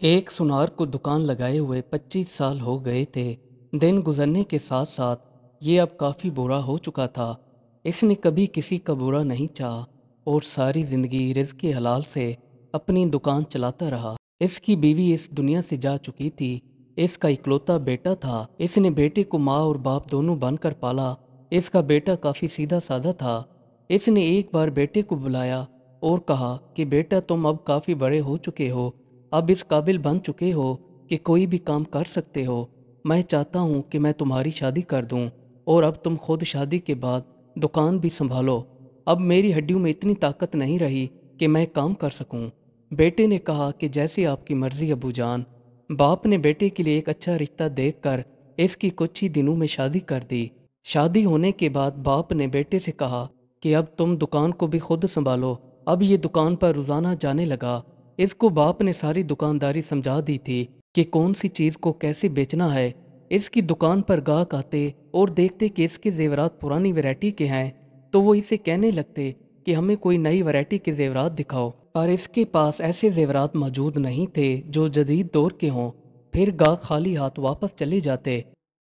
एक सुनार को दुकान लगाए हुए 25 साल हो गए थे। दिन गुजरने के साथ साथ ये अब काफ़ी बुरा हो चुका था। इसने कभी किसी का बुरा नहीं चाहा और सारी ज़िंदगी रिज़्क़ हलाल से अपनी दुकान चलाता रहा। इसकी बीवी इस दुनिया से जा चुकी थी। इसका इकलौता बेटा था। इसने बेटे को माँ और बाप दोनों बनकर पाला। इसका बेटा काफ़ी सीधा साधा था। इसने एक बार बेटे को बुलाया और कहा कि बेटा, तुम अब काफ़ी बड़े हो चुके हो, अब इस काबिल बन चुके हो कि कोई भी काम कर सकते हो। मैं चाहता हूँ कि मैं तुम्हारी शादी कर दूँ और अब तुम खुद शादी के बाद दुकान भी संभालो। अब मेरी हड्डियों में इतनी ताकत नहीं रही कि मैं काम कर सकूँ। बेटे ने कहा कि जैसे आपकी मर्जी अबू जान। बाप ने बेटे के लिए एक अच्छा रिश्ता देखकर इसकी कुछ ही दिनों में शादी कर दी। शादी होने के बाद बाप ने बेटे से कहा कि अब तुम दुकान को भी खुद संभालो। अब ये दुकान पर रोजाना जाने लगा। इसको बाप ने सारी दुकानदारी समझा दी थी कि कौन सी चीज़ को कैसे बेचना है। इसकी दुकान पर गाहक आते और देखते कि इसके जेवरात पुरानी वैरायटी के हैं तो वो इसे कहने लगते कि हमें कोई नई वैरायटी के जेवरात दिखाओ, पर इसके पास ऐसे जेवरात मौजूद नहीं थे जो जदीद दौर के हों। फिर गाहक खाली हाथ वापस चले जाते।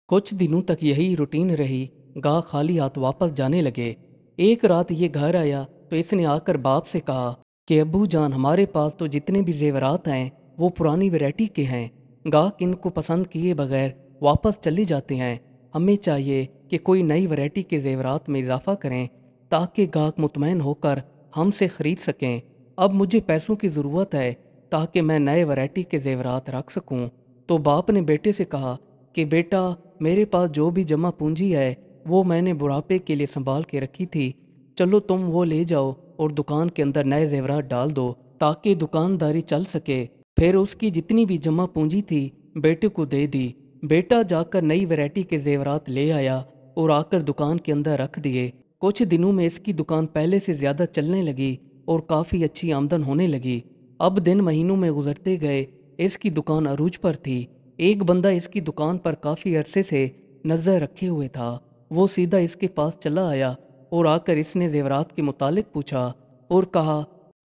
कुछ दिनों तक यही रूटीन रही। गाहक खाली हाथ वापस जाने लगे। एक रात ये घर आया तो इसने आकर बाप से कहा कि अब्बू जान, हमारे पास तो जितने भी जेवरात हैं वो पुरानी वैरायटी के हैं। गाहक इनको पसंद किए बगैर वापस चले जाते हैं। हमें चाहिए कि कोई नई वैरायटी के जेवरात में इजाफा करें ताकि गाहक मुतमईन होकर हमसे ख़रीद सकें। अब मुझे पैसों की ज़रूरत है ताकि मैं नए वैरायटी के जेवरात रख सकूं। तो बाप ने बेटे से कहा कि बेटा, मेरे पास जो भी जमा पूंजी है वो मैंने बुढ़ापे के लिए संभाल के रखी थी। चलो तुम वो ले जाओ और दुकान के अंदर नए जेवरात डाल दो ताकि दुकानदारी चल सके। फिर उसकी जितनी भी जमा पूंजी थी बेटे को दे दी। बेटा जाकर नई वैरायटी के जेवरात ले आया और आकर दुकान के अंदर रख दिए। कुछ दिनों में इसकी दुकान पहले से ज़्यादा चलने लगी और काफ़ी अच्छी आमदन होने लगी। अब दिन महीनों में गुजरते गए। इसकी दुकान अरूज पर थी। एक बंदा इसकी दुकान पर काफ़ी अरसे से नज़र रखे हुए था। वो सीधा इसके पास चला आया और आकर इसने जेवरात के मुतालिक पूछा और कहा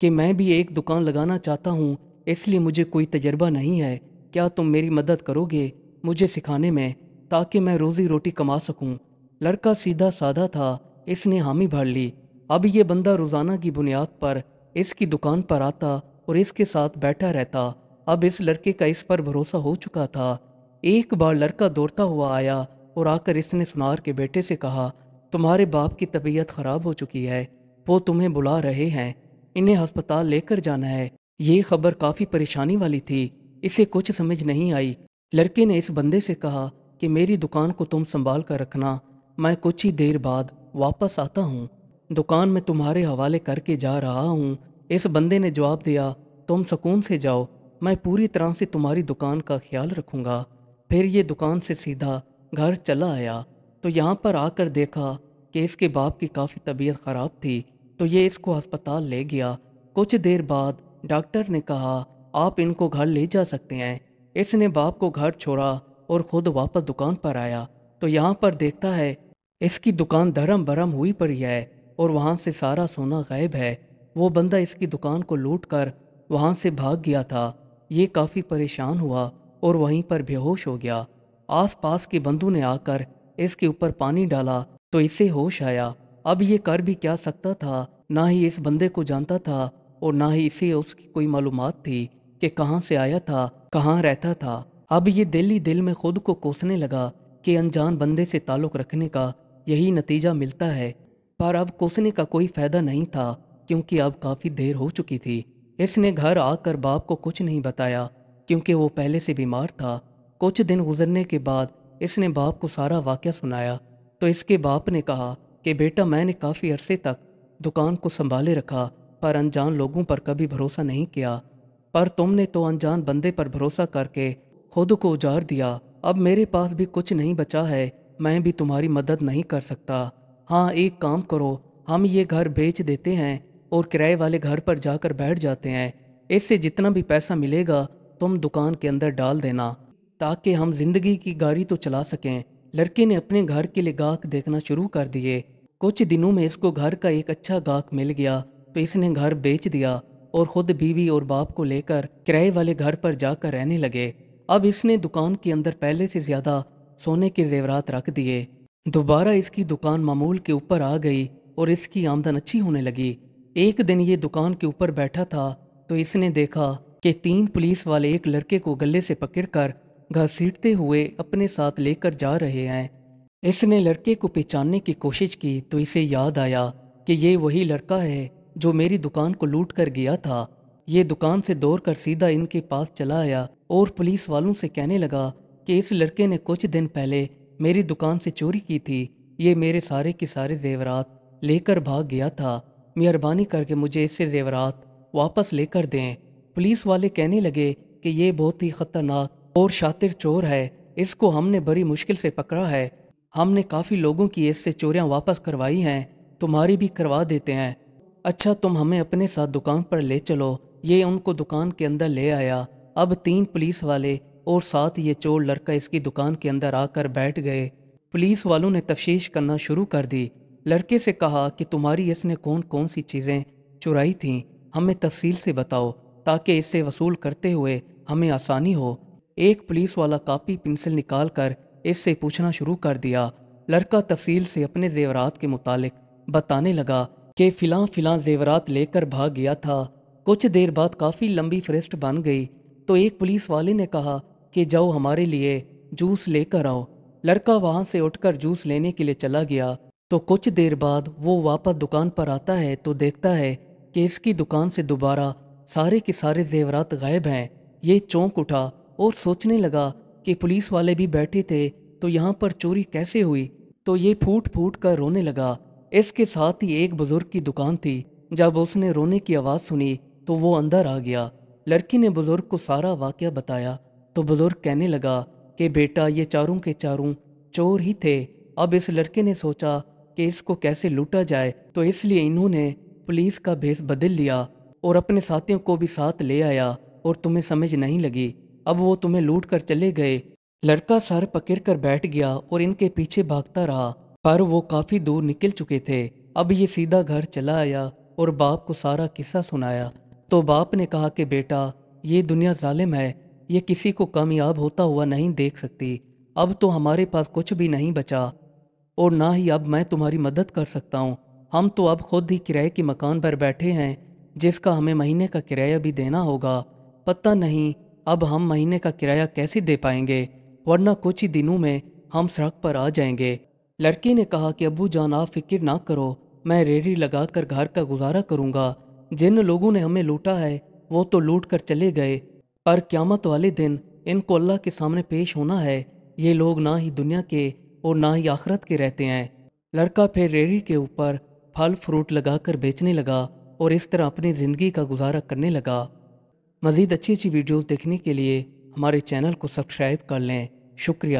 कि मैं भी एक दुकान लगाना चाहता हूँ, इसलिए मुझे कोई तजर्बा नहीं है। क्या तुम मेरी मदद करोगे मुझे सिखाने में, ताकि मैं रोज़ी रोटी कमा सकूँ। लड़का सीधा साधा था। इसने हामी भर ली। अब ये बंदा रोज़ाना की बुनियाद पर इसकी दुकान पर आता और इसके साथ बैठा रहता। अब इस लड़के का इस पर भरोसा हो चुका था। एक बार लड़का दौड़ता हुआ आया और आकर इसने सुनार के बेटे से कहा, तुम्हारे बाप की तबीयत ख़राब हो चुकी है, वो तुम्हें बुला रहे हैं, इन्हें अस्पताल लेकर जाना है। ये खबर काफ़ी परेशानी वाली थी। इसे कुछ समझ नहीं आई। लड़के ने इस बंदे से कहा कि मेरी दुकान को तुम संभाल कर रखना, मैं कुछ ही देर बाद वापस आता हूँ। दुकान में तुम्हारे हवाले करके जा रहा हूँ। इस बंदे ने जवाब दिया, तुम सुकून से जाओ, मैं पूरी तरह से तुम्हारी दुकान का ख्याल रखूँगा। फिर ये दुकान से सीधा घर चला आया तो यहाँ पर आकर देखा कि इसके बाप की काफ़ी तबीयत ख़राब थी तो ये इसको अस्पताल ले गया। कुछ देर बाद डॉक्टर ने कहा, आप इनको घर ले जा सकते हैं। इसने बाप को घर छोड़ा और ख़ुद वापस दुकान पर आया तो यहाँ पर देखता है इसकी दुकान धर्म भरम हुई पड़ी है और वहाँ से सारा सोना गायब है। वो बंदा इसकी दुकान को लूट कर वहाँ से भाग गया था। ये काफ़ी परेशान हुआ और वहीं पर बेहोश हो गया। आसपास के बंदों ने आकर इसके ऊपर पानी डाला तो इसे होश आया। अब ये कर भी क्या सकता था, ना ही इस बंदे को जानता था और ना ही इसे उसकी कोई मालूमात थी कि कहाँ से आया था, कहाँ रहता था। अब ये दिल ही दिल में खुद को कोसने लगा कि अनजान बंदे से ताल्लुक़ रखने का यही नतीजा मिलता है। पर अब कोसने का कोई फ़ायदा नहीं था क्योंकि अब काफ़ी देर हो चुकी थी। इसने घर आकर बाप को कुछ नहीं बताया क्योंकि वो पहले से बीमार था। कुछ दिन गुजरने के बाद इसने बाप को सारा वाक़या सुनाया तो इसके बाप ने कहा कि बेटा, मैंने काफ़ी अरसे तक दुकान को संभाले रखा पर अनजान लोगों पर कभी भरोसा नहीं किया, पर तुमने तो अनजान बंदे पर भरोसा करके खुद को उजाड़ दिया। अब मेरे पास भी कुछ नहीं बचा है, मैं भी तुम्हारी मदद नहीं कर सकता। हाँ, एक काम करो, हम ये घर बेच देते हैं और किराए वाले घर पर जाकर बैठ जाते हैं। इससे जितना भी पैसा मिलेगा तुम दुकान के अंदर डाल देना ताकि हम जिंदगी की गाड़ी तो चला सकें। लड़के ने अपने घर के लिए गाहक देखना शुरू कर दिए। कुछ दिनों में इसको घर का एक अच्छा गाहक मिल गया तो इसने घर बेच दिया اور خود بیوی اور باپ کو لے کر کرائے والے گھر پر جا کر رہنے لگے۔ اب اس نے دکان کے اندر پہلے سے زیادہ سونے کے زیورات رکھ دیے۔ دوبارہ اس کی دکان معمول کے اوپر آ گئی اور اس کی آمدن اچھی ہونے لگی۔ ایک دن یہ دکان کے اوپر بیٹھا تھا تو اس نے دیکھا کہ 3 پولیس والے ایک لڑکے کو گلے سے پکڑ کر گھسیٹتے ہوئے اپنے ساتھ لے کر جا رہے ہیں۔ اس نے لڑکے کو پہچاننے کی کوشش کی تو اسے یاد آیا کہ یہ وہی لڑکا ہے جو میری دکان کو لوٹ کر گیا تھا۔ یہ دکان سے دوڑ کر سیدھا ان کے پاس چلا آیا اور پولیس والوں سے کہنے لگا کہ اس لڑکے نے کچھ دن پہلے میری دکان سے چوری کی تھی، یہ میرے سارے کے سارے زیورات لے کر بھاگ گیا تھا، مہربانی کر کے مجھے اس سے زیورات واپس لے کر دیں۔ پولیس والے کہنے لگے کہ یہ بہت ہی خطرناک اور شاطر چور ہے، اس کو ہم نے بڑی مشکل سے پکڑا ہے، ہم نے کافی لوگوں کی اس سے چوریاں واپس کروائی ہیں، تمہاری بھی کروا دیتے ہیں۔ اچھا تم ہمیں اپنے ساتھ دکان پر لے چلو۔ یہ ان کو دکان کے اندر لے آیا۔ اب 3 پولیس والے اور ساتھ یہ چور لڑکا اس کی دکان کے اندر آ کر بیٹھ گئے۔ پولیس والوں نے تفتیش کرنا شروع کر دی۔ لڑکے سے کہا کہ تمہاری اس نے کون کون سی چیزیں چرائی تھیں، ہمیں تفصیل سے بتاؤ تاکہ اس سے وصول کرتے ہوئے ہمیں آسانی ہو۔ ایک پولیس والا کاپی پنسل نکال کر اس سے پوچھنا شروع کر دیا۔ لڑکا تفصیل سے اپنے زیورات کے متعلق بتانے لگا کہ فلاں زیورات لے کر بھاگ گیا تھا۔ کچھ دیر بعد کافی لمبی فہرست بن گئی تو ایک پولیس والے نے کہا کہ جاؤ ہمارے لیے جوس لے کر آؤ۔ لڑکا وہاں سے اٹھ کر جوس لینے کے لیے چلا گیا تو کچھ دیر بعد وہ واپس دکان پر آتا ہے تو دیکھتا ہے کہ اس کی دکان سے دوبارہ سارے کے سارے زیورات غائب ہیں۔ یہ چونک اٹھا اور سوچنے لگا کہ پولیس والے بھی بیٹھے تھے تو یہاں پر چوری کیسے ہوئی، تو یہ پھوٹ پھوٹ کر رونے لگا۔ اس کے ساتھ ہی ایک بزرگ کی دکان تھی، جب اس نے رونے کی آواز سنی تو وہ اندر آ گیا۔ لڑکی نے بزرگ کو سارا واقعہ بتایا تو بزرگ کہنے لگا کہ بیٹا یہ چاروں کے چاروں چور ہی تھے۔ اب اس لڑکے نے سوچا کہ اس کو کیسے لوٹا جائے تو اس لیے انہوں نے پولیس کا بھیس بدل لیا اور اپنے ساتھیوں کو بھی ساتھ لے آیا اور تمہیں سمجھ نہیں لگی، اب وہ تمہیں لوٹ کر چلے گئے۔ لڑکا سر پکڑ کر بیٹھ گیا اور ان کے پیچھے بھاگتا رہا، پر وہ کافی دور نکل چکے تھے۔ اب یہ سیدھا گھر چلا آیا اور باپ کو سارا قصہ سنایا تو باپ نے کہا کہ بیٹا یہ دنیا ظالم ہے، یہ کسی کو کامیاب ہوتا ہوا نہیں دیکھ سکتی، اب تو ہمارے پاس کچھ بھی نہیں بچا اور نہ ہی اب میں تمہاری مدد کر سکتا ہوں، ہم تو اب خود ہی کرائے کے مکان پر بیٹھے ہیں جس کا ہمیں مہینے کا کرایہ بھی دینا ہوگا، پتہ نہیں اب ہم مہینے کا کرایہ کیسے دے پائیں گے، ورنہ کچھ ہی دنوں میں ہم سڑک پر آ جائیں گے۔ لڑکی نے کہا کہ ابو جان آپ فکر نہ کرو، میں ریڑھی لگا کر گھر کا گزارا کروں گا، جن لوگوں نے ہمیں لوٹا ہے وہ تو لوٹ کر چلے گئے، پر قیامت والے دن ان کو اللہ کے سامنے پیش ہونا ہے، یہ لوگ نہ ہی دنیا کے اور نہ ہی آخرت کے رہتے ہیں۔ لڑکا پھر ریڑھی کے اوپر پھل فروٹ لگا کر بیچنے لگا اور اس طرح اپنی زندگی کا گزارا کرنے لگا۔ مزید اچھی ویڈیوز دیکھنے کے لیے ہمارے چینل کو سبسکرائب کر لیں۔ شکریہ۔